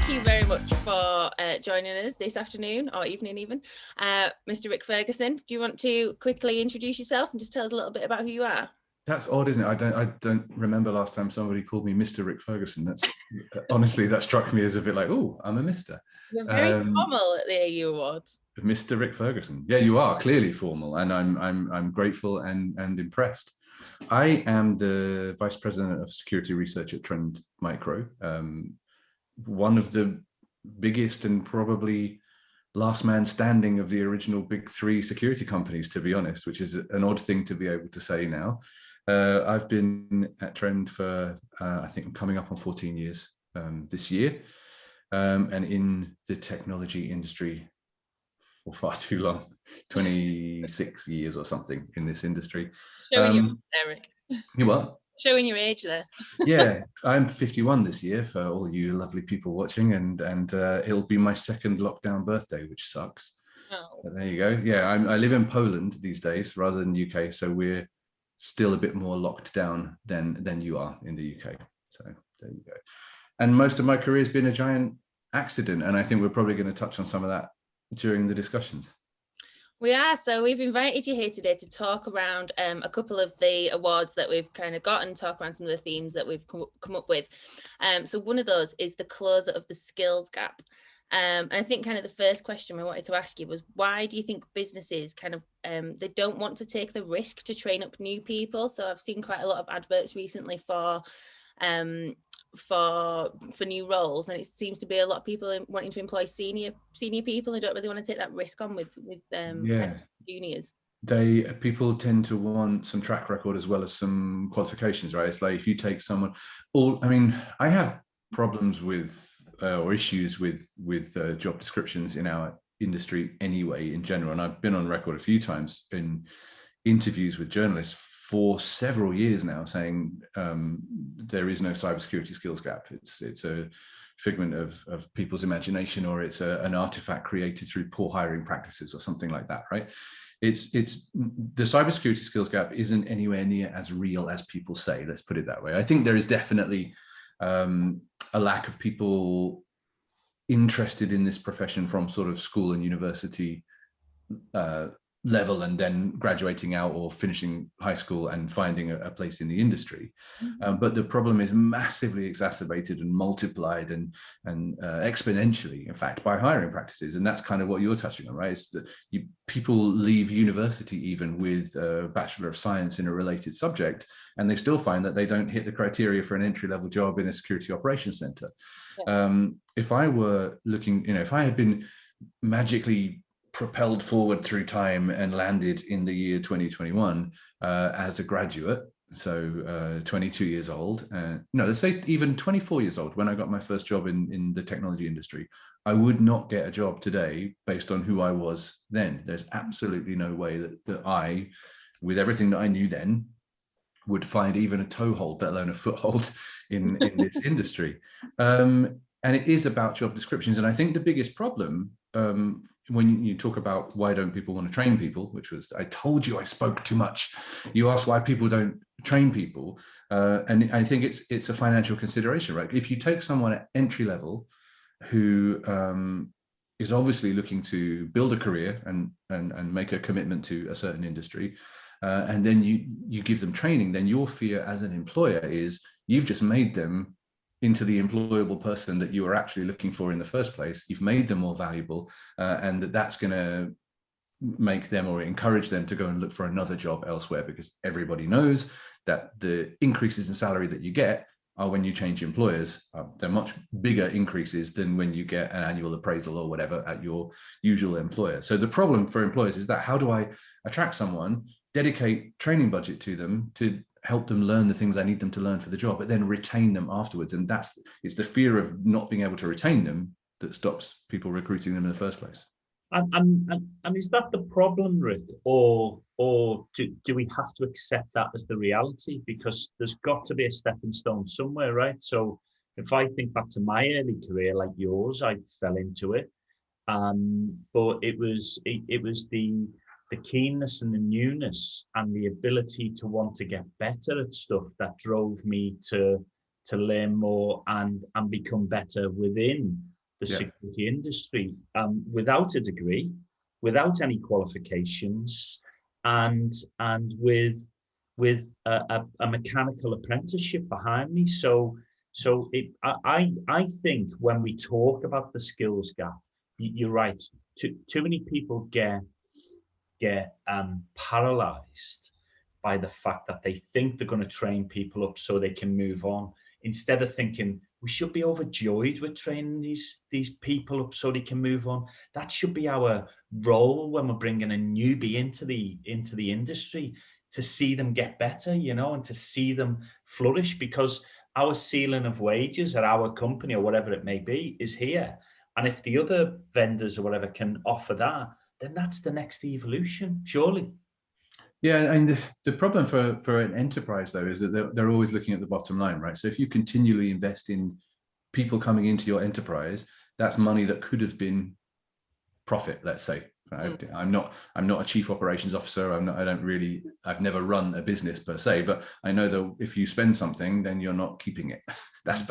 thank you very much for joining us this afternoon or evening even. Mr. Rik Ferguson, do you want to quickly introduce yourself and just tell us a little bit about who you are? That's odd, isn't it? I don't remember last time somebody called me Mr. Rik Ferguson. That's honestly, that struck me as a bit like, oh, I'm a Mister. You're very formal at the AU Awards. Mr. Rik Ferguson. Yeah, you are clearly formal, and I'm grateful and impressed. I am the Vice President of Security Research at Trend Micro, one of the biggest and probably last man standing of the original big three security companies, to be honest, which is an odd thing to be able to say now. I've been at Trend for, I think I'm coming up on 14 years this year, and in the technology industry for far too long, 26 years or something in this industry. Showing your Eric. You what? Showing your age there. Yeah, I'm 51 this year for all you lovely people watching, and it'll be my second lockdown birthday, which sucks. Oh. But there you go. Yeah, I live in Poland these days rather than the UK, so we're still a bit more locked down than you are in the UK. So there you go. And most of my career has been a giant accident, and I think we're probably going to touch on some of that during the discussions. We are. So we've invited you here today to talk around a couple of the awards that we've kind of got and talk around some of the themes that we've come up with. So one of those is the closer of the skills gap. And I think kind of the first question we wanted to ask you was, why do you think businesses kind of, they don't want to take the risk to train up new people? So I've seen quite a lot of adverts recently for new roles, and it seems to be a lot of people wanting to employ senior people who don't really want to take that risk on with juniors. People tend to want some track record as well as some qualifications, right? It's like if you take someone, I have problems with or issues with job descriptions in our industry anyway in general, and I've been on record a few times in interviews with journalists for several years now saying there is no cybersecurity skills gap. It's a figment of people's imagination, or it's an artifact created through poor hiring practices or something like that, right? It's the cybersecurity skills gap isn't anywhere near as real as people say. Let's put it that way. I think there is definitely a lack of people interested in this profession from sort of school and university level, and then graduating out or finishing high school and finding a place in the industry. Mm-hmm. But the problem is massively exacerbated and multiplied and exponentially, in fact, by hiring practices. And that's kind of what you're touching on, right? It's that people leave university even with a Bachelor of Science in a related subject, and they still find that they don't hit the criteria for an entry-level job in a security operations center. Yeah. If I were looking, if I had been magically propelled forward through time and landed in the year 2021 as a graduate, so 22 years old, let's say even 24 years old when I got my first job in the technology industry, I would not get a job today based on who I was then. There's absolutely no way that I, with everything that I knew then, would find even a toehold, let alone a foothold in this industry. And it is about job descriptions. And I think the biggest problem, when you talk about why don't people want to train people, which was, I told you I spoke too much. You asked why people don't train people. And I think it's a financial consideration, right? If you take someone at entry level who is obviously looking to build a career and make a commitment to a certain industry, and then you give them training, then your fear as an employer is you've just made them into the employable person that you were actually looking for in the first place. You've made them more valuable, and that's going to make them or encourage them to go and look for another job elsewhere, because everybody knows that the increases in salary that you get are when you change employers. They're much bigger increases than when you get an annual appraisal or whatever at your usual employer. So the problem for employers is that, how do I attract someone, dedicate training budget to them to help them learn the things I need them to learn for the job, but then retain them afterwards? And it's the fear of not being able to retain them that stops people recruiting them in the first place. And is that the problem, Rik, or do we have to accept that as the reality? Because there's got to be a stepping stone somewhere, right? So if I think back to my early career, like yours, I fell into it, but it was the keenness and the newness and the ability to want to get better at stuff that drove me to learn more and become better within the Yeah. security industry without a degree, without any qualifications, and with a mechanical apprenticeship behind me. So I think when we talk about the skills gap, you're right. Too many people get paralyzed by the fact that they think they're going to train people up so they can move on, instead of thinking we should be overjoyed with training these people up so they can move on. That should be our role when we're bringing a newbie into the industry, to see them get better, and to see them flourish, because our ceiling of wages at our company or whatever it may be is here. And if the other vendors or whatever can offer that, then that's the next evolution, surely. Yeah, and the problem for an enterprise, though, is that they're always looking at the bottom line, right? So if you continually invest in people coming into your enterprise, that's money that could have been profit, let's say. I'm not a chief operations officer. I've never run a business per se, but I know that if you spend something, then you're not keeping it. That's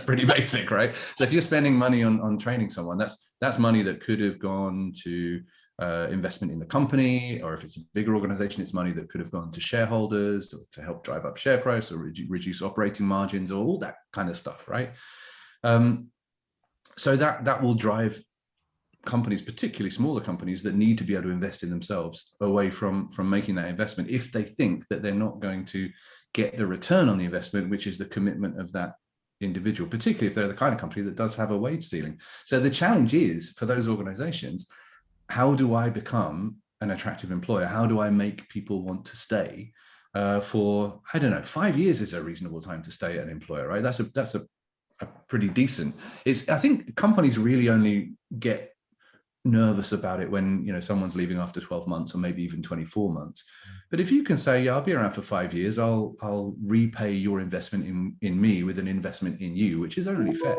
pretty basic, right? So if you're spending money on training someone, that's money that could have gone to investment in the company, or if it's a bigger organization, it's money that could have gone to shareholders to help drive up share price or reduce operating margins or all that kind of stuff, right? So that will drive companies, particularly smaller companies, that need to be able to invest in themselves away from making that investment, if they think that they're not going to get the return on the investment, which is the commitment of that individual, particularly if they're the kind of company that does have a wage ceiling. So the challenge is for those organizations, how do I become an attractive employer? How do I make people want to stay for, I don't know, 5 years is a reasonable time to stay at an employer, right? That's a pretty decent. I think companies really only get nervous about it when someone's leaving after 12 months or maybe even 24 months. But if you can say, yeah, I'll be around for 5 years, I'll repay your investment in me with an investment in you, which is only fair,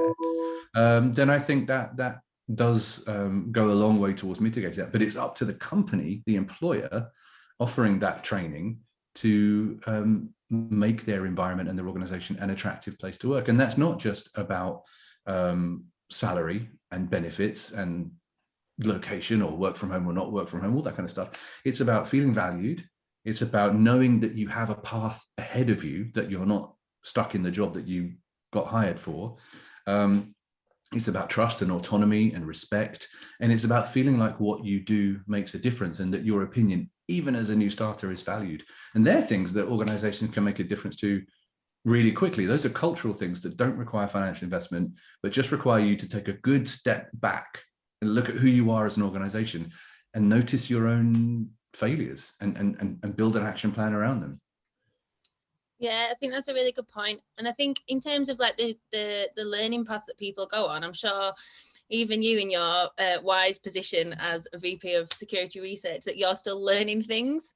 then I think that does go a long way towards mitigating that. But it's up to the company, the employer, offering that training to make their environment and their organization an attractive place to work. And that's not just about salary and benefits and location or work from home or not work from home, all that kind of stuff. It's about feeling valued. It's about knowing that you have a path ahead of you, that you're not stuck in the job that you got hired for. It's about trust and autonomy and respect. And it's about feeling like what you do makes a difference and that your opinion, even as a new starter, is valued. And they're things that organizations can make a difference to really quickly. Those are cultural things that don't require financial investment, but just require you to take a good step back and look at who you are as an organization and notice your own failures and build an action plan around them. Yeah, I think that's a really good point. And I think in terms of like the learning path that people go on, I'm sure even you in your wise position as a VP of security research, that you're still learning things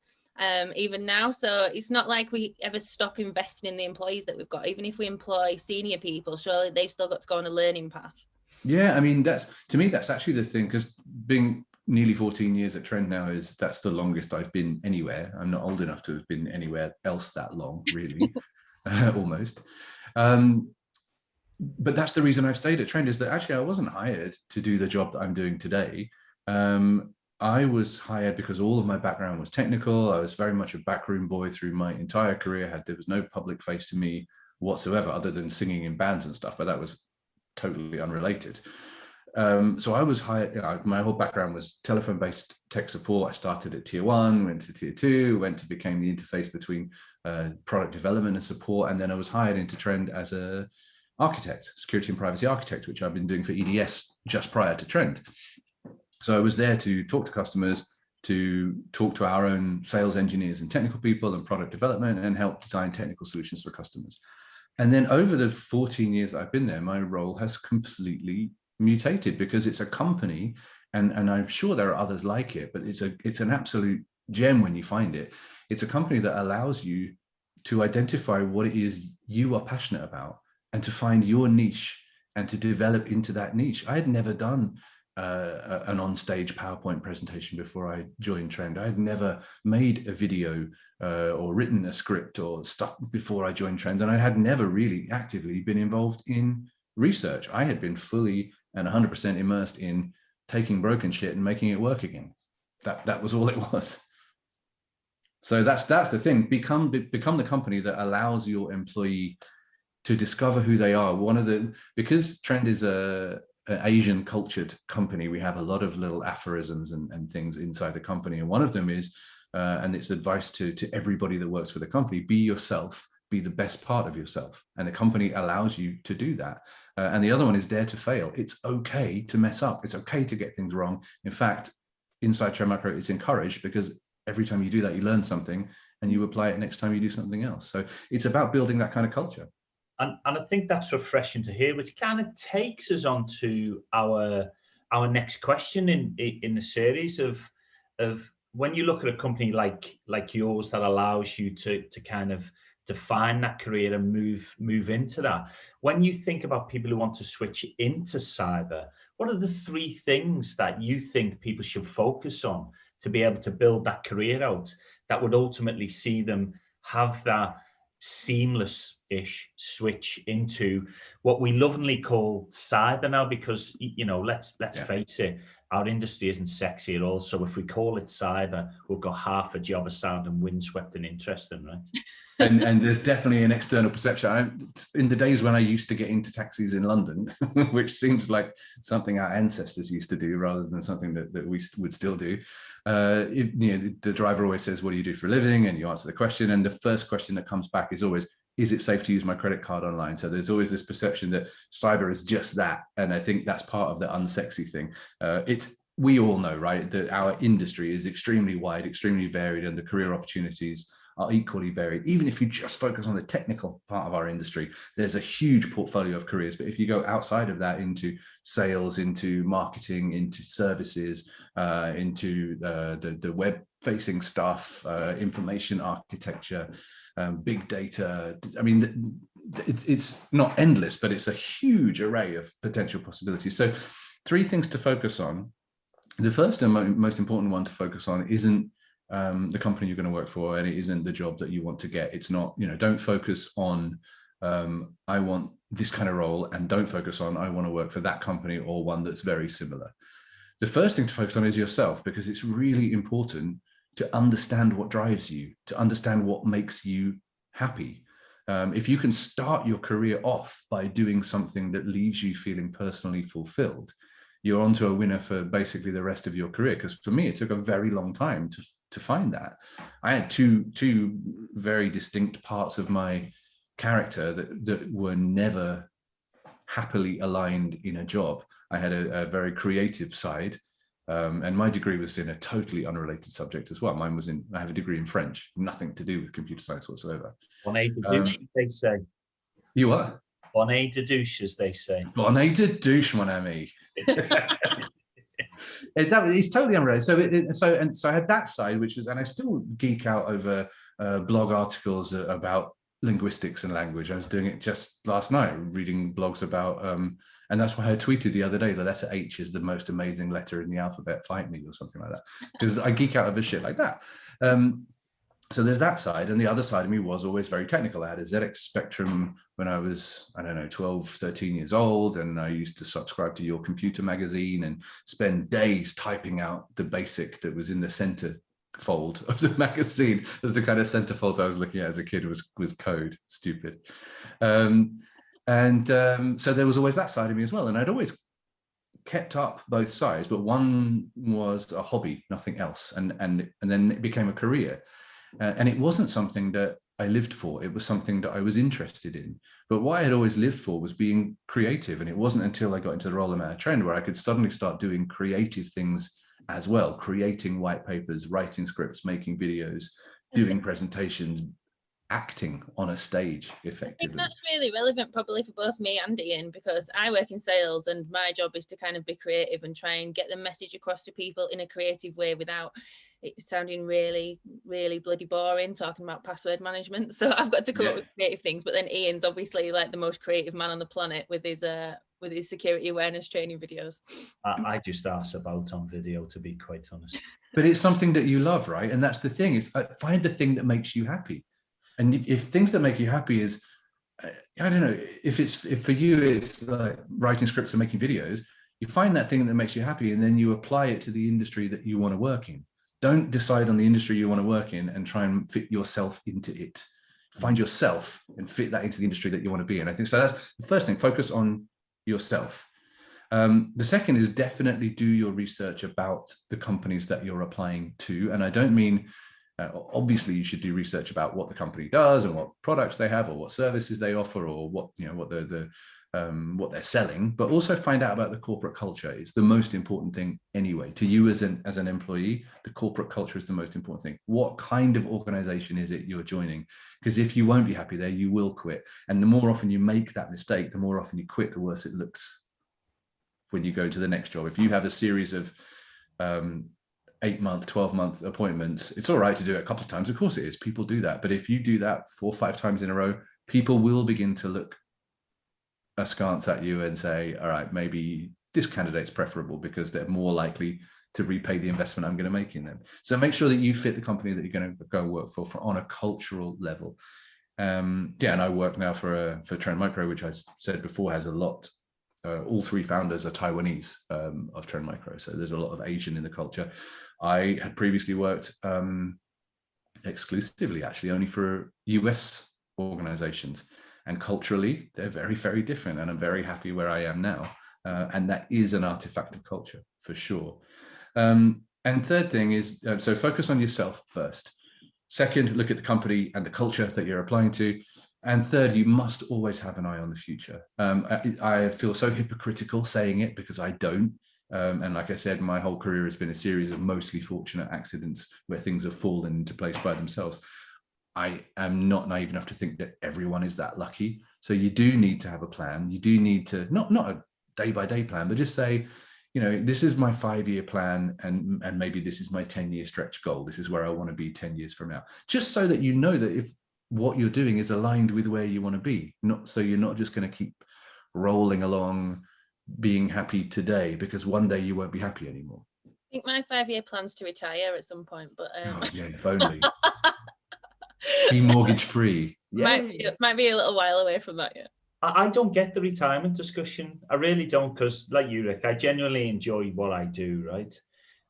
even now. So it's not like we ever stop investing in the employees that we've got. Even if we employ senior people, surely they've still got to go on a learning path. Yeah, I mean, to me, that's actually the thing, because being nearly 14 years at Trend now, that's the longest I've been anywhere. I'm not old enough to have been anywhere else that long, really, almost. But that's the reason I've stayed at Trend, is that actually I wasn't hired to do the job that I'm doing today. I was hired because all of my background was technical. I was very much a backroom boy through my entire career. There was no public face to me whatsoever, other than singing in bands and stuff, but that was totally unrelated. So I was hired, my whole background was telephone-based tech support. I started at tier 1, went to tier 2, became the interface between product development and support. And then I was hired into Trend as a architect, security and privacy architect, which I've been doing for EDS just prior to Trend. So I was there to talk to customers, to talk to our own sales engineers and technical people and product development, and help design technical solutions for customers. And then over the 14 years I've been there, my role has completely mutated, because it's a company, and I'm sure there are others like it, but it's an absolute gem when you find it. It's a company that allows you to identify what it is you are passionate about and to find your niche and to develop into that niche. I had never done an on-stage PowerPoint presentation before I joined Trend. I had never made a video or written a script or stuff before I joined Trend, and I had never really actively been involved in research. I had been fully and 100% immersed in taking broken shit and making it work again. That was all it was. So that's the thing. Become the company that allows your employee to discover who they are. Because Trend is an Asian cultured company, we have a lot of little aphorisms and things inside the company. And one of them is, and it's advice to everybody that works for the company: be yourself, be the best part of yourself. And the company allows you to do that. And the other one is dare to fail. It's okay to mess up. It's okay to get things wrong. In fact, inside Trend Micro, it's encouraged, because every time you do that, you learn something and you apply it next time you do something else. So it's about building that kind of culture. And I think that's refreshing to hear, which kind of takes us on to our next question in the series of when you look at a company like yours that allows you to kind of define that career and move into that. When you think about people who want to switch into cyber, what are the 3 things that you think people should focus on to be able to build that career out that would ultimately see them have that seamless-ish switch into what we lovingly call cyber now? Because, you know, let's face it, our industry isn't sexy at all. So if we call it cyber, we've got half a job of sounding windswept and interesting, right? and there's definitely an external perception. In the days when I used to get into taxis in London, which seems like something our ancestors used to do rather than something that we would still do, the driver always says, what do you do for a living? And you answer the question, and the first question that comes back is always, is it safe to use my credit card online? So there's always this perception that cyber is just that. And I think that's part of the unsexy thing. We all know, right, that our industry is extremely wide, extremely varied, and the career opportunities are equally varied. Even if you just focus on the technical part of our industry, there's a huge portfolio of careers. But if you go outside of that into sales, into marketing, into services, into the web-facing stuff, information architecture, big data, I mean, it's not endless, but it's a huge array of potential possibilities. So 3 things to focus on. The first and most important one to focus on isn't the company you're going to work for, and it isn't the job that you want to get. It's not, don't focus on I want this kind of role, and don't focus on I want to work for that company or one that's very similar. The first thing to focus on is yourself, because it's really important to understand what drives you, to understand what makes you happy. If you can start your career off by doing something that leaves you feeling personally fulfilled, you're onto a winner for basically the rest of your career. Because for me, it took a very long time to find that. I had two very distinct parts of my character that were never happily aligned in a job. I had a very creative side, and my degree was in a totally unrelated subject as well. I have a degree in French, nothing to do with computer science whatsoever. Bonnet de douche, they say. You what? Bonnet de douche, as they say. Bonnet de douche, mon ami. It's totally unrelated. So I had that side, which was, and I still geek out over blog articles about linguistics and language. I was doing it just last night, reading blogs about, and that's why I tweeted the other day, the letter H is the most amazing letter in the alphabet, fight me, or something like that, because I geek out over shit like that. So there's that side, and the other side of me was always very technical. I had a ZX Spectrum when I was, 12, 13 years old, and I used to subscribe to Your Computer magazine and spend days typing out the BASIC that was in the center fold of the magazine. As the kind of centerfold I was looking at as a kid was code, stupid. So there was always that side of me as well, and I'd always kept up both sides, but one was a hobby, nothing else, and then it became a career. And it wasn't something that I lived for. It was something that I was interested in. But what I had always lived for was being creative. And it wasn't until I got into the role I'm at Trend where I could suddenly start doing creative things as well, creating white papers, writing scripts, making videos, doing presentations, acting on a stage effectively. I think that's really relevant probably for both me and Ian, because I work in sales and my job is to kind of be creative and try and get the message across to people in a creative way without it sounding really, really bloody boring talking about password management. So I've got to come up with creative things. But then Ian's obviously like the most creative man on the planet with his security awareness training videos. I just ask about on video, to be quite honest. But it's something that you love, right? And that's the thing, is find the thing that makes you happy. And if things that make you happy is, I don't know, if for you it's like writing scripts and making videos, You find that thing that makes you happy, and then you apply it to the industry that you want to work in. Don't decide on the industry you want to work in and try and fit yourself into it. Find yourself and fit that into the industry that you want to be in. I think so. That's the first thing. Focus on yourself. The second is definitely do your research about the companies that you're applying to. And I don't mean, obviously you should do research about what the company does and what products they have or what services they offer or what, what they're selling, but also find out about the corporate culture. It's the most important thing anyway. To you as an employee, the corporate culture is the most important thing. What kind of organization is it you're joining? Because if you won't be happy there, you will quit. And the more often you make that mistake, the more often you quit, the worse it looks when you go to the next job. If you have a series of 8-month, 12-month appointments, it's all right to do it a couple of times. Of course it is. People do that. But if you do that 4 or 5 times in a row, people will begin to look askance at you and say, all right, maybe this candidate's preferable because they're more likely to repay the investment I'm going to make in them. So make sure that you fit the company that you're going to go work for on a cultural level. And I work now for Trend Micro, which I said before has a lot. All 3 founders are Taiwanese of Trend Micro, so there's a lot of Asian in the culture. I had previously worked exclusively, actually, only for US organizations. And culturally, they're very, very different. And I'm very happy where I am now. And that is an artifact of culture, for sure. And third thing is, so focus on yourself first. Second, look at the company and the culture that you're applying to. And third, you must always have an eye on the future. I feel so hypocritical saying it because I don't. And like I said, my whole career has been a series of mostly fortunate accidents where things have fallen into place by themselves. I am not naive enough to think that everyone is that lucky. So you do need to have a plan. You do need to, not a day-by-day plan, but just say, this is my 5-year plan and maybe this is my 10-year stretch goal. This is where I want to be 10 years from now. Just so that you know that if what you're doing is aligned with where you want to be, not so you're not just going to keep rolling along being happy today because one day you won't be happy anymore. I think my 5-year plan's to retire at some point, but yeah, if only. Be mortgage free. Might be a little while away from that yet. I don't get the retirement discussion. I really don't, because like you, Rick, I genuinely enjoy what I do, right?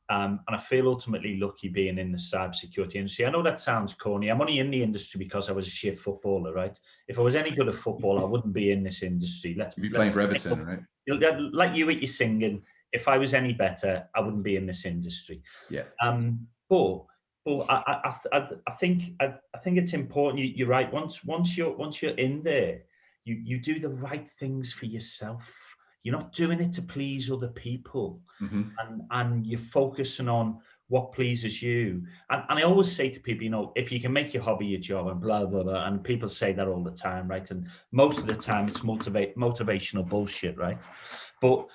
And I feel ultimately lucky being in the cybersecurity industry. I know that sounds corny. I'm only in the industry because I was a shit footballer, right? If I was any good at football, I wouldn't be in this industry. You'd be playing for Everton, right? Like you with your singing. If I was any better, I wouldn't be in this industry. Yeah. But I think it's important. You're right. Once you're in there, you do the right things for yourself. You're not doing it to please other people, and you're focusing on what pleases you. And I always say to people, if you can make your hobby your job and blah blah blah, and people say that all the time, right? And most of the time it's motivational bullshit, right? But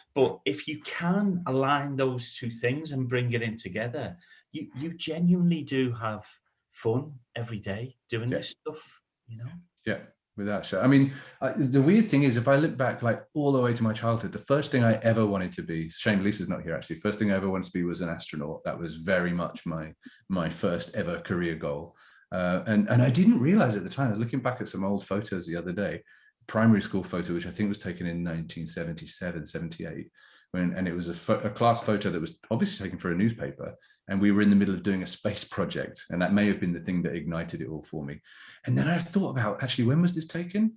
if you can align those 2 things and bring it in together, you genuinely do have fun every day doing this stuff, Yeah, without sure. I mean, the weird thing is, if I look back like all the way to my childhood, the first thing I ever wanted to be, shame Lisa's not here actually, first thing I ever wanted to be was an astronaut. That was very much my first ever career goal. And I didn't realize at the time, I was looking back at some old photos the other day, primary school photo, which I think was taken in 1977, 78. And it was a class photo that was obviously taken for a newspaper. And we were in the middle of doing a space project. And that may have been the thing that ignited it all for me. And then I thought about, actually, when was this taken?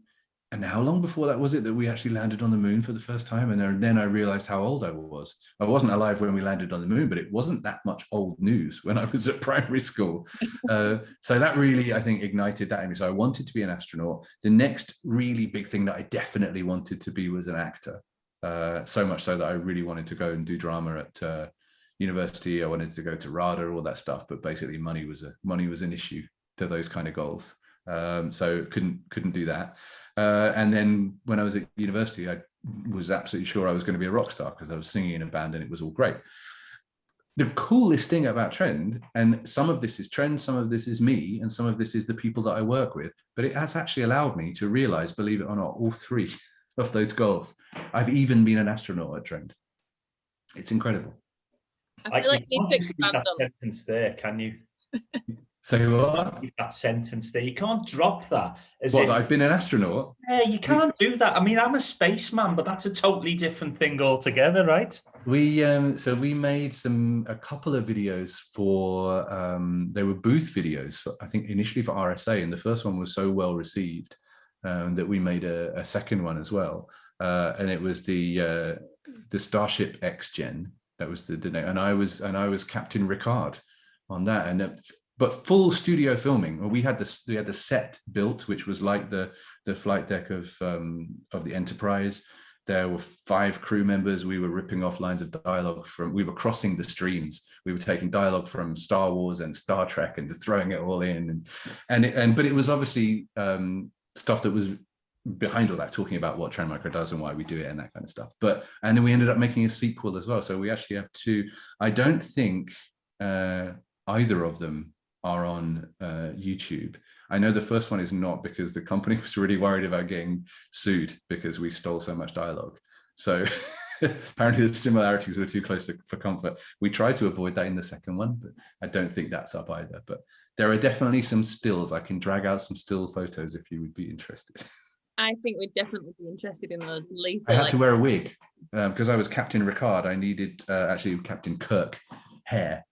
And how long before that was it that we actually landed on the moon for the first time? And then I realized how old I was. I wasn't alive when we landed on the moon, but it wasn't that much old news when I was at primary school. So that really, I think, ignited that in me. So I wanted to be an astronaut. The next really big thing that I definitely wanted to be was an actor. So much so that I really wanted to go and do drama at university. I wanted to go to RADA, all that stuff, but basically money was an issue to those kind of goals. So couldn't do that. And then when I was at university, I was absolutely sure I was going to be a rock star because I was singing in a band and it was all great. The coolest thing about Trend, and some of this is Trend, some of this is me, and some of this is the people that I work with, but it has actually allowed me to realize, believe it or not, all 3 of those goals. I've even been an astronaut at Trend. It's incredible. I feel like you picked that sentence there, can you? Say what? That sentence there. You can't drop that as What, if I've been an astronaut? yeah, you can't do that. I mean, I'm a spaceman, but that's a totally different thing altogether, right? We made a couple of videos for they were booth videos for, I think initially for RSA, and the first one was so well received that we made a second one as well, and it was the Starship X Gen. That was the name, and I was Captain Ricard on that, and but full studio filming. We had the set built, which was like the flight deck of the Enterprise. There were 5 crew members. We were ripping off lines of dialogue we were crossing the streams. We were taking dialogue from Star Wars and Star Trek and throwing it all in. But it was obviously stuff that was behind all that, talking about what Trend Micro does and why we do it and that kind of stuff. And then we ended up making a sequel as well. So we actually have 2. I don't think either of them are on YouTube. I know the first one is not, because the company was really worried about getting sued because we stole so much dialogue. So apparently the similarities were too close for comfort. We tried to avoid that in the second one, but I don't think that's up either. But there are definitely some stills. I can drag out some still photos if you would be interested. I think we'd definitely be interested in those. Lisa, I had to wear a wig because I was Captain Ricard. I needed actually Captain Kirk hair.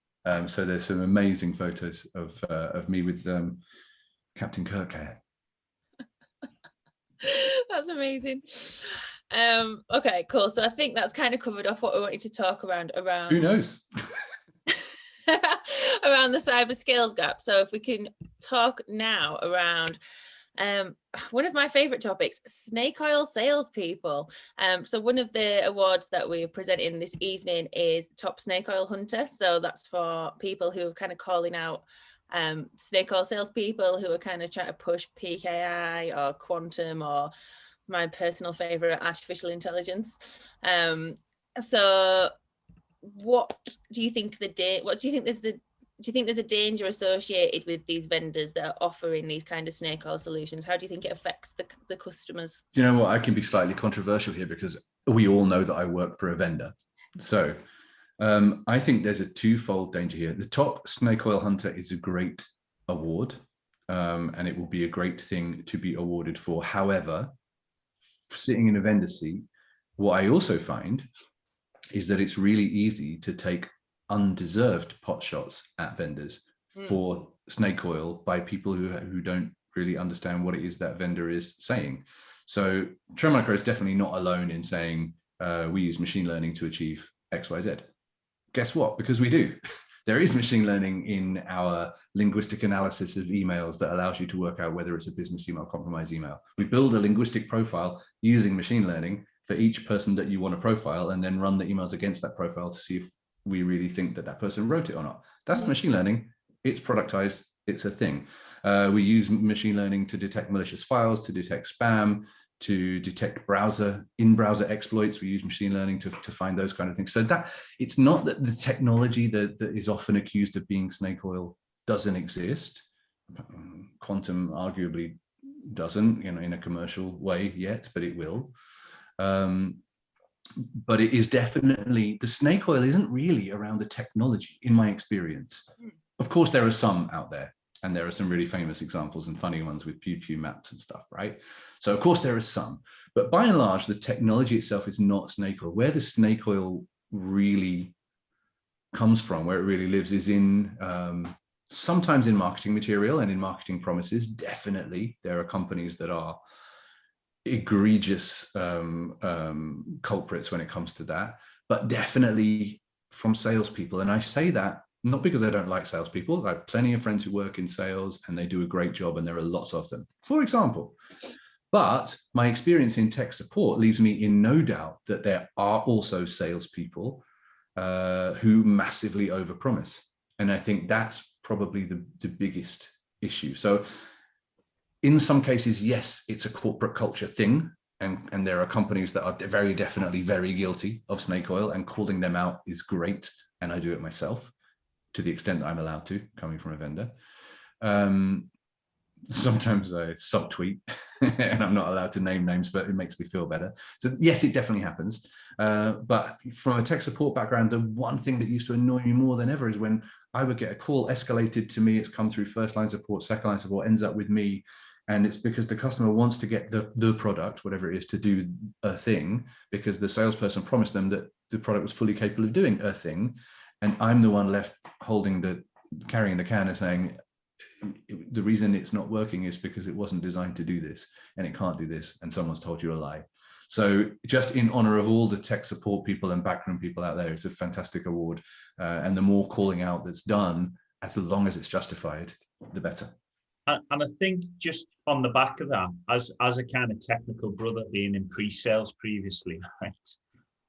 So there's some amazing photos of me with Captain Kirk hair. That's amazing. Okay, cool. So I think that's kind of covered off what we wanted to talk around. Who knows? Around the cyber skills gap. So if we can talk now around one of my favorite topics, snake oil salespeople. So one of the awards that we're presenting this evening is Top Snake Oil Hunter. So that's for people who are kind of calling out snake oil salespeople who are kind of trying to push PKI or quantum, or my personal favorite, artificial intelligence. So what do you think do you think there's a danger associated with these vendors that are offering these kind of snake oil solutions? How do you think it affects the customers? You know what? I can be slightly controversial here because we all know that I work for a vendor. So I think there's a twofold danger here. The Top Snake Oil Hunter is a great award, and it will be a great thing to be awarded for. However, sitting in a vendor seat, what I also find is that it's really easy to take undeserved pot shots at vendors for snake oil by people who don't really understand what it is that vendor is saying. So Trend Micro is definitely not alone in saying we use machine learning to achieve XYZ. Guess what? Because we do. There is machine learning in our linguistic analysis of emails that allows you to work out whether it's a business email, compromise email. We build a linguistic profile using machine learning for each person that you want to profile, and then run the emails against that profile to see if we really think that person wrote it or not. That's machine learning. It's productized. It's a thing. We use machine learning to detect malicious files, to detect spam, to detect in-browser exploits. We use machine learning to find those kind of things. So that it's not that the technology that is often accused of being snake oil doesn't exist. Quantum arguably doesn't, in a commercial way yet, but it will. But it is definitely, the snake oil isn't really around the technology, in my experience. Of course, there are some out there, and there are some really famous examples and funny ones with pew pew maps and stuff, right? So of course there are some, but by and large, the technology itself is not snake oil. Where the snake oil really comes from, where it really lives, is in sometimes in marketing material and in marketing promises. Definitely, there are companies that are egregious culprits when it comes to that, but definitely from salespeople. And I say that not because I don't like salespeople. I have plenty of friends who work in sales and they do a great job, and there are lots of them, for example. But my experience in tech support leaves me in no doubt that there are also salespeople who massively overpromise. And I think that's probably the biggest issue. So in some cases, yes, it's a corporate culture thing. And there are companies that are very definitely very guilty of snake oil, and calling them out is great. And I do it myself to the extent that I'm allowed to, coming from a vendor. sometimes I subtweet, and I'm not allowed to name names, but it makes me feel better. So yes, it definitely happens. But from a tech support background, the one thing that used to annoy me more than ever is when I would get a call escalated to me. It's come through first line support, second line support, ends up with me. And it's because the customer wants to get the product, whatever it is, to do a thing, because the salesperson promised them that the product was fully capable of doing a thing. And I'm the one left carrying the can and saying, the reason it's not working is because it wasn't designed to do this, and it can't do this, and someone's told you a lie. So just in honor of all the tech support people and backroom people out there, it's a fantastic award. And the more calling out that's done, as long as it's justified, the better. And I think just on the back of that, as a kind of technical brother being in pre-sales previously, right,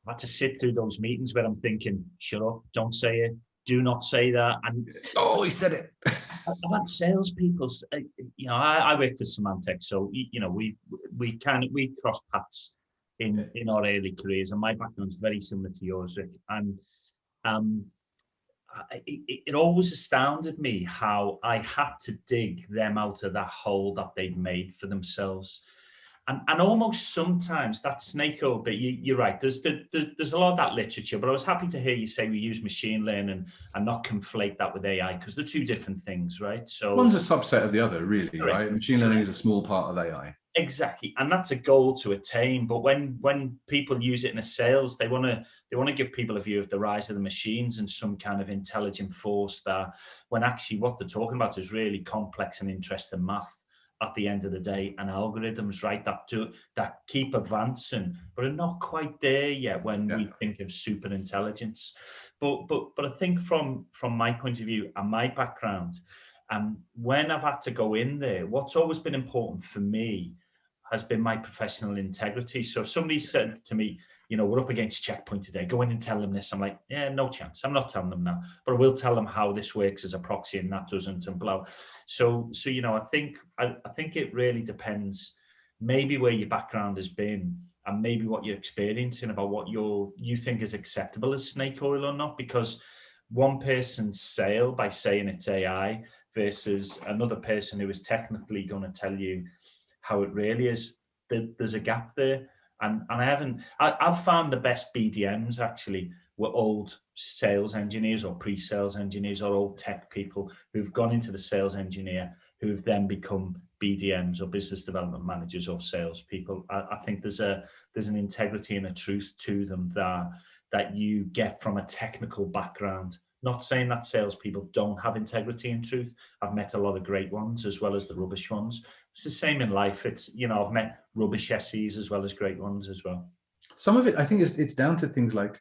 I've had to sit through those meetings where I'm thinking, shut up, don't say it, do not say that. And oh, he said it. I've had salespeople, you know, I work for Symantec, so you know we cross paths in our early careers, and my background's very similar to yours, Rik. And it always astounded me how I had to dig them out of that hole that they'd made for themselves. And almost sometimes that snake oil bit, you're right, there's a lot of that literature, but I was happy to hear you say we use machine learning and not conflate that with AI, because they're two different things, right? So one's a subset of the other, really, correct. Right? Machine learning is a small part of AI. Exactly, and that's a goal to attain. But when people use it in a sales, they want to give people a view of the rise of the machines and some kind of intelligent force, that when actually what they're talking about is really complex and interesting math at the end of the day, and algorithms, right, that keep advancing, but are not quite there yet when we think of super intelligence. But I think from my point of view and my background, when I've had to go in there, what's always been important for me has been my professional integrity. So if somebody said to me, you know, we're up against Checkpoint today, go in and tell them this, I'm like, yeah, no chance. I'm not telling them now, but I will tell them how this works as a proxy and that doesn't, and blah. So you know, I think it really depends maybe where your background has been and maybe what you're experiencing about what you think is acceptable as snake oil or not, because one person's sale by saying it's AI versus another person who is technically going to tell you how it really is, there's a gap there. And I've found the best BDMs actually were old sales engineers or pre-sales engineers or old tech people who've gone into the sales engineer, who've then become BDMs or business development managers or salespeople. I think there's an integrity and a truth to them that you get from a technical background. Not saying that salespeople don't have integrity and truth. I've met a lot of great ones as well as the rubbish ones. It's the same in life. It's, you know, I've met rubbish SEs as well as great ones as well. Some of it, I think, it's down to things like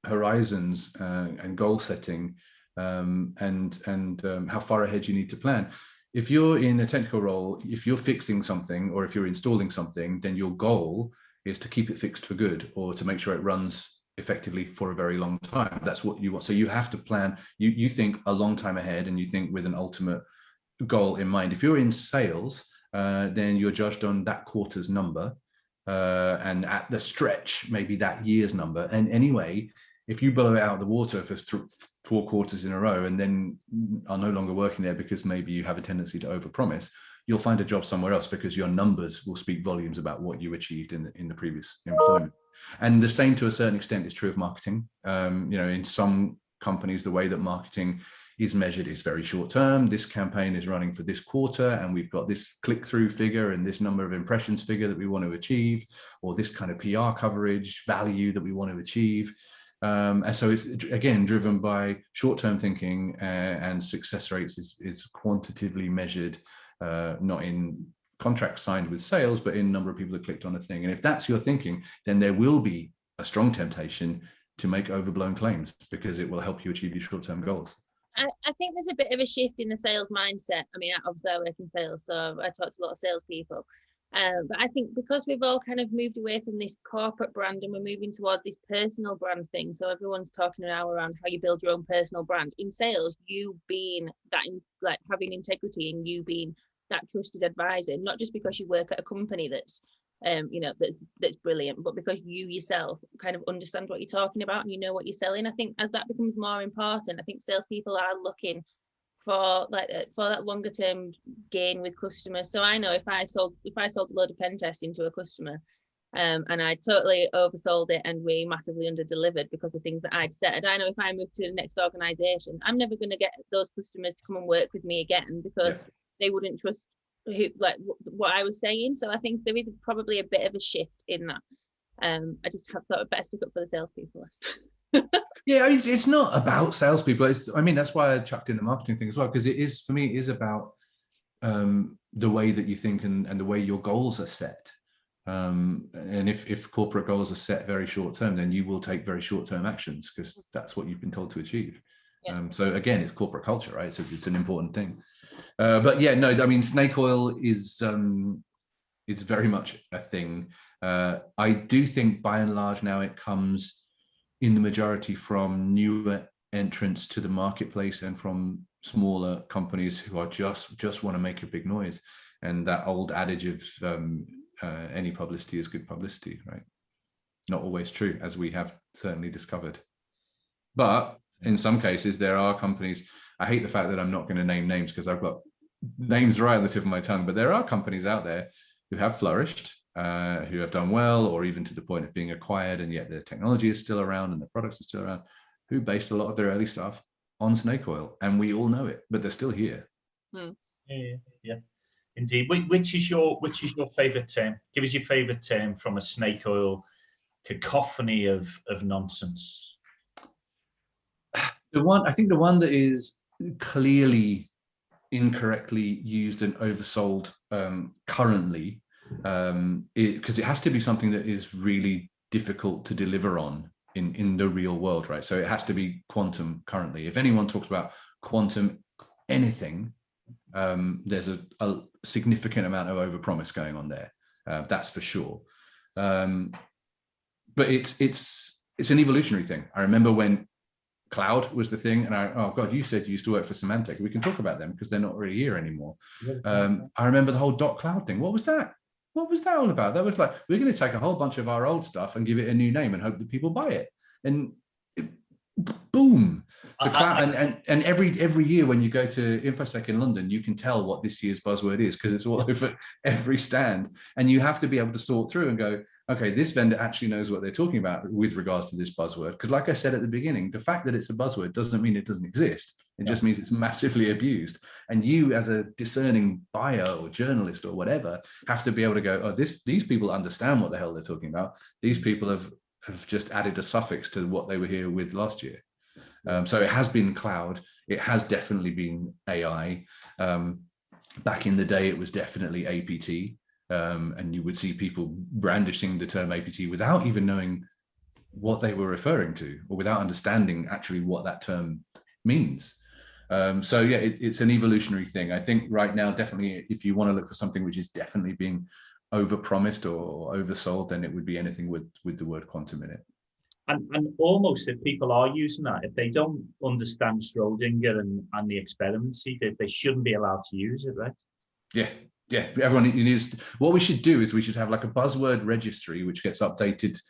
horizons and goal setting, and how far ahead you need to plan. If you're in a technical role, if you're fixing something or if you're installing something, then your goal is to keep it fixed for good or to make sure it runs effectively for a very long time. That's what you want. So you have to plan. You think a long time ahead, and you think with an ultimate goal in mind. If you're in sales, then you're judged on that quarter's number, and at the stretch, maybe that year's number. And anyway, if you blow it out of the water for 4 quarters in a row and then are no longer working there because maybe you have a tendency to overpromise, you'll find a job somewhere else because your numbers will speak volumes about what you achieved in the previous employment. And the same to a certain extent is true of marketing. You know, in some companies, the way that marketing is measured is very short term. This campaign is running for this quarter, and we've got this click-through figure and this number of impressions figure that we want to achieve, or this kind of PR coverage value that we want to achieve. And so it's, again, driven by short-term thinking, and success rates is quantitatively measured, not in contracts signed with sales, but in number of people that clicked on a thing. And if that's your thinking, then there will be a strong temptation to make overblown claims because it will help you achieve your short-term goals. I think there's a bit of a shift in the sales mindset. I mean, obviously I work in sales, so I talk to a lot of salespeople. But I think because we've all kind of moved away from this corporate brand and we're moving towards this personal brand thing. So everyone's talking now around how you build your own personal brand. In sales, you being that, like having integrity and you being that trusted advisor, not just because you work at a company that's you know, that's brilliant, but because you yourself kind of understand what you're talking about and you know what you're selling. I think as that becomes more important, I think salespeople are looking for that longer term gain with customers. So I know if I sold a load of pen testing to a customer, and I totally oversold it and we massively underdelivered because of things that I'd said, I know if I move to the next organization, I'm never going to get those customers to come and work with me again because they wouldn't trust what I was saying. So I think there is probably a bit of a shift in that. I just have thought I'd better stick up for the salespeople. Yeah, I mean, it's not about salespeople. I mean, that's why I chucked in the marketing thing as well, because it is, for me, it is about the way that you think and the way your goals are set. And if corporate goals are set very short term, then you will take very short term actions because that's what you've been told to achieve. Yeah. So again, it's corporate culture, right? So it's an important thing. But yeah, no, I mean, snake oil is very much a thing. I do think by and large now it comes in the majority from newer entrants to the marketplace and from smaller companies who are just want to make a big noise. And that old adage of any publicity is good publicity, right? Not always true, as we have certainly discovered. But in some cases, there are companies, I hate the fact that I'm not going to name names because I've got names right on the tip of my tongue, but there are companies out there who have flourished, who have done well, or even to the point of being acquired, and yet their technology is still around and the products are still around, who based a lot of their early stuff on snake oil. And we all know it, but they're still here. Yeah. Indeed. Which is your favorite term? Give us your favorite term from a snake oil cacophony of nonsense. I think the one that is clearly incorrectly used and oversold currently, because it has to be something that is really difficult to deliver on in the real world, right? So it has to be quantum currently. If anyone talks about quantum anything, there's a significant amount of overpromise going on there. That's for sure. But it's an evolutionary thing. I remember when cloud was the thing, and oh God, you said you used to work for Symantec. We can talk about them because they're not really here anymore. I remember the whole .cloud thing. What was that? What was that all about? That was like, we're going to take a whole bunch of our old stuff and give it a new name and hope that people buy it. And boom. So cloud, and every year when you go to InfoSec in London, you can tell what this year's buzzword is because it's all over every stand. And you have to be able to sort through and go, okay, this vendor actually knows what they're talking about with regards to this buzzword. Because like I said at the beginning, the fact that it's a buzzword doesn't mean it doesn't exist. It just means it's massively abused. And you as a discerning buyer or journalist or whatever have to be able to go, oh, these people understand what the hell they're talking about. These people have just added a suffix to what they were here with last year. So it has been cloud. It has definitely been AI. Back in the day, it was definitely APT. And you would see people brandishing the term APT without even knowing what they were referring to or without understanding actually what that term means. So yeah, it's an evolutionary thing. I think right now, definitely, if you want to look for something which is definitely being overpromised or oversold, then it would be anything with the word quantum in it. And almost if people are using that, if they don't understand Schrodinger and the experiments he did, they shouldn't be allowed to use it, right? Yeah, everyone needs. What we should do is we should have like a buzzword registry which gets updated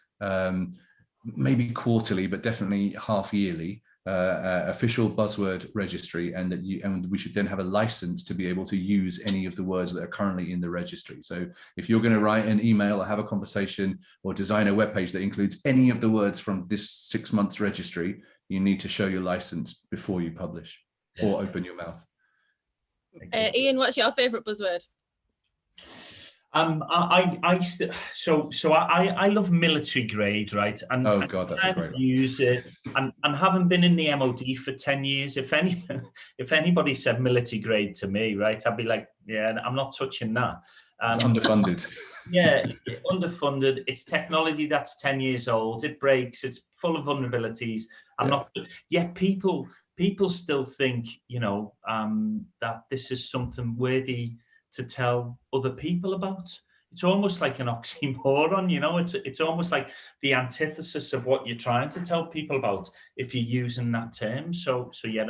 maybe quarterly, but definitely half yearly. Official buzzword registry, and we should then have a license to be able to use any of the words that are currently in the registry. So if you're going to write an email or have a conversation or design a web page that includes any of the words from this 6 months registry, you need to show your license before you publish or open your mouth. Ian, what's your favorite buzzword? I love military grade, right? And oh God, that's a great one. Use it, and having been in the MOD for 10 years, if anybody said military grade to me, right, I'd be like, yeah, I'm not touching that. It's underfunded. Yeah, underfunded. It's technology that's 10 years old. It breaks. It's full of vulnerabilities. Yet people still think, that this is something worthy to tell other people about. It's almost like an oxymoron, it's almost like the antithesis of what you're trying to tell people about if you're using that term. So yeah,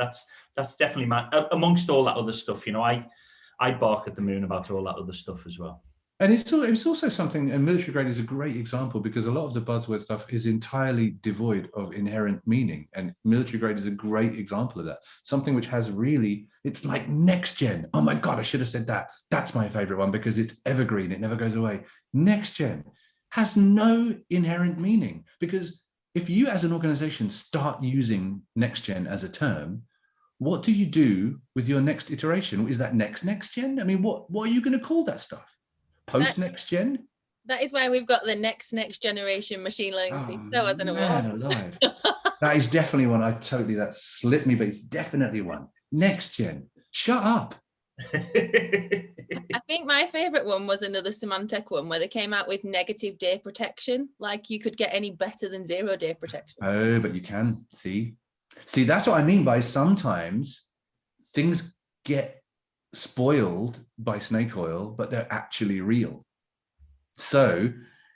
that's definitely amongst all that other stuff, I bark at the moon about all that other stuff as well. And it's also something, and military grade is a great example because a lot of the buzzword stuff is entirely devoid of inherent meaning. And military grade is a great example of that. Something which has really, it's like next gen. Oh my God, I should have said that. That's my favorite one because it's evergreen. It never goes away. Next gen has no inherent meaning because if you as an organization start using next gen as a term, what do you do with your next iteration? Is that next gen? I mean, what are you going to call that stuff? Post next gen? That is why we've got the next generation machine learning CISO as an man award. alive. That is definitely one. That slipped me, but it's definitely one. Next gen. Shut up. I think my favorite one was another Symantec one where they came out with negative day protection. Like you could get any better than 0 day protection. Oh, but you can. See, that's what I mean by sometimes things get spoiled by snake oil, but they're actually real. So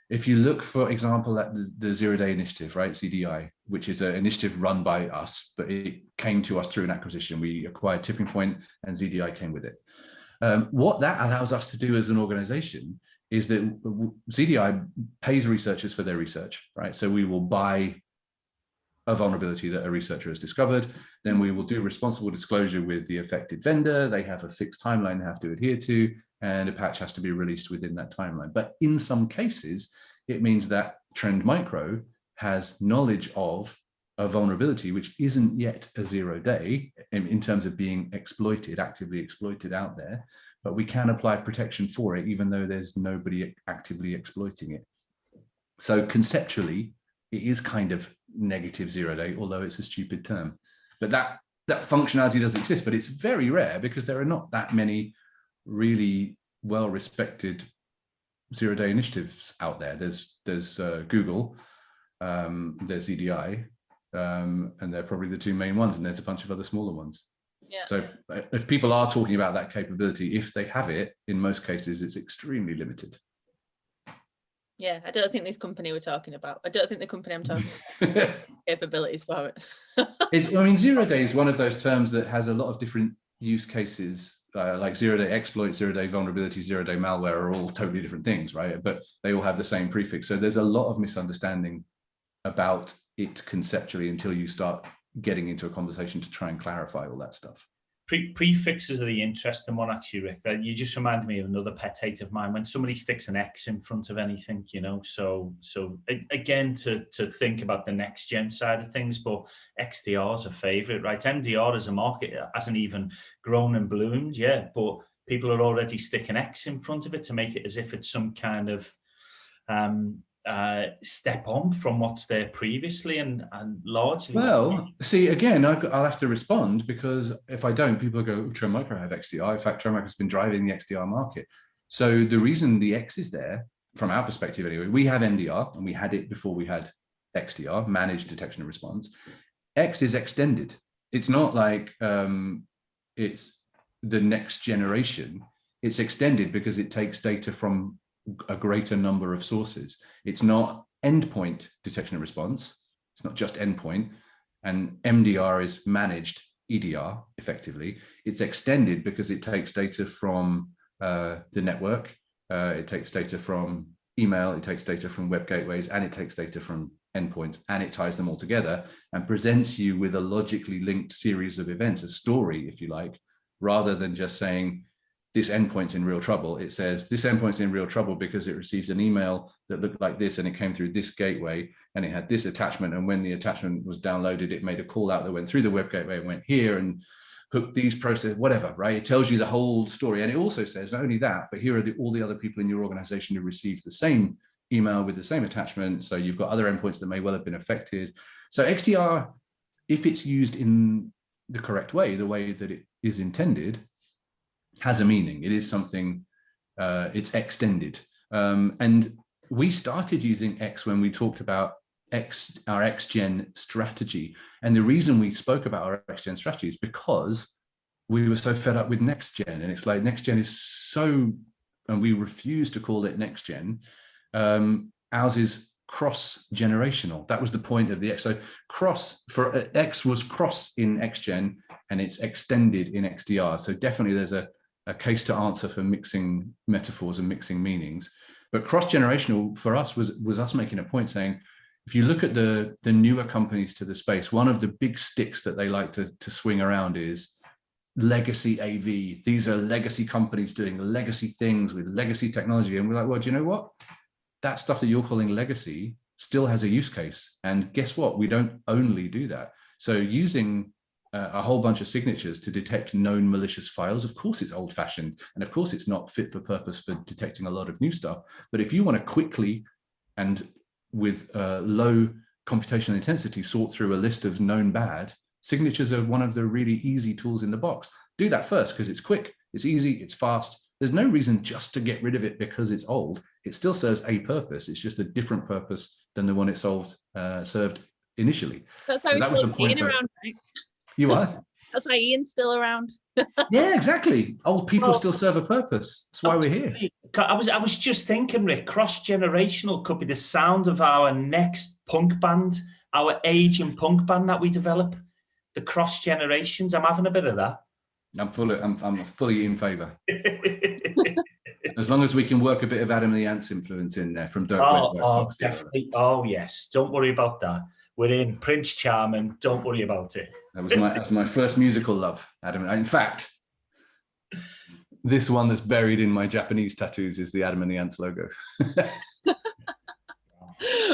if you look, for example, at the 0 Day Initiative, right, CDI, which is an initiative run by us, but it came to us through an acquisition. We acquired Tipping Point and ZDI came with it. What that allows us to do as an organization is that ZDI pays researchers for their research, right? So we will buy a vulnerability that a researcher has discovered, then we will do responsible disclosure with the affected vendor. They have a fixed timeline they have to adhere to, and a patch has to be released within that timeline. But in some cases, it means that Trend Micro has knowledge of a vulnerability which isn't yet a 0 day in terms of being exploited, actively exploited out there, but we can apply protection for it even though there's nobody actively exploiting it. So conceptually, it is kind of negative 0 day, although it's a stupid term. But that functionality does exist, but it's very rare because there are not that many really well-respected 0 day initiatives out there. There's Google, there's ZDI, and they're probably the two main ones, and there's a bunch of other smaller ones. Yeah. So if people are talking about that capability, if they have it, in most cases, it's extremely limited. Yeah, I don't think this company we're talking about. I don't think the company I'm talking about capabilities for it. I mean, 0 day is one of those terms that has a lot of different use cases, like 0 day exploit, 0 day vulnerability, 0 day malware are all totally different things, right? But they all have the same prefix. So there's a lot of misunderstanding about it conceptually until you start getting into a conversation to try and clarify all that stuff. Prefixes are the interesting one, actually, Rick. You just reminded me of another pet hate of mine when somebody sticks an X in front of anything, you know. So again, to think about the next gen side of things, but XDR is a favorite, right? MDR as a market hasn't even grown and bloomed yet, but people are already sticking X in front of it to make it as if it's some kind of step on from what's there previously, and largely. Well, see, again, I'll have to respond, because if I don't, people go, Trend Micro have XDR. In fact, Trend Micro has been driving the XDR market. So the reason the X is there, from our perspective anyway, we have MDR, and we had it before we had XDR, Managed Detection and Response. X is extended. It's not like it's the next generation. It's extended because it takes data from a greater number of sources. It's not endpoint detection and response. It's not just endpoint. And MDR is managed EDR effectively. It's extended because it takes data from the network. It takes data from email. It takes data from web gateways, and it takes data from endpoints, and it ties them all together and presents you with a logically linked series of events, a story, if you like, rather than just saying, this endpoint's in real trouble. It says this endpoint's in real trouble because it received an email that looked like this, and it came through this gateway, and it had this attachment. And when the attachment was downloaded, it made a call out that went through the web gateway and went here and hooked these processes, whatever, right? It tells you the whole story. And it also says, not only that, but here are all the other people in your organization who received the same email with the same attachment. So you've got other endpoints that may well have been affected. So XDR, if it's used in the correct way, the way that it is intended, has a meaning. It is something, it's extended. And we started using X when we talked about our X-Gen strategy. And the reason we spoke about our X-Gen strategy is because we were so fed up with Next-Gen. And it's like, Next-Gen is so, and we refuse to call it Next-Gen. Ours is cross-generational. That was the point of the X. So cross, for X was cross in X-Gen, and it's extended in XDR. So definitely there's a a case to answer for mixing metaphors and mixing meanings. But cross-generational for us was us making a point saying, if you look at the newer companies to the space, one of the big sticks that they like to swing around is legacy AV. These are legacy companies doing legacy things with legacy technology. And we're like, well, do you know what? That stuff that you're calling legacy still has a use case. And guess what? We don't only do that. So using a whole bunch of signatures to detect known malicious files, of course it's old fashioned. And of course it's not fit for purpose for detecting a lot of new stuff. But if you want to quickly and with low computational intensity sort through a list of known bad, signatures are one of the really easy tools in the box. Do that first because it's quick, it's easy, it's fast. There's no reason just to get rid of it because it's old. It still serves a purpose. It's just a different purpose than the one it served initially. That's why that was the point. Ian around, right? You are? That's why Ian's still around. Yeah, exactly. Old people still serve a purpose. That's why we're here. I was just thinking, Rik, cross-generational could be the sound of our next punk band, our aging punk band that we develop. The cross generations. I'm having a bit of that. I'm fully in favour. As long as we can work a bit of Adam and the Ants influence in there from Dirk West. Definitely. Oh yes, don't worry about that. We're in Prince Charming. Don't worry about it. That was my first musical love, Adam. In fact, this one that's buried in my Japanese tattoos is the Adam and the Ants logo.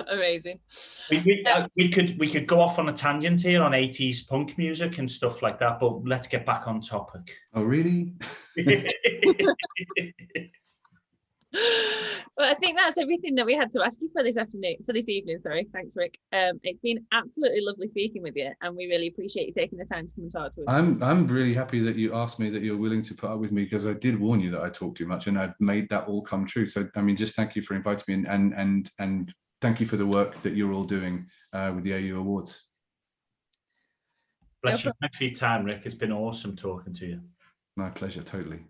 Amazing. We could go off on a tangent here on 80s punk music and stuff like that, but let's get back on topic. Oh, really? Well, I think that's everything that we had to ask you for this evening. Sorry, thanks, Rik. It's been absolutely lovely speaking with you, and we really appreciate you taking the time to come and talk to us. I'm really happy that you asked me, that you're willing to put up with me, because I did warn you that I talk too much, and I've made that all come true. So I mean, just thank you for inviting me, and thank you for the work that you're all doing with the AU Awards. Bless you. Thanks for your time, Rik. It's been awesome talking to you. My pleasure, totally.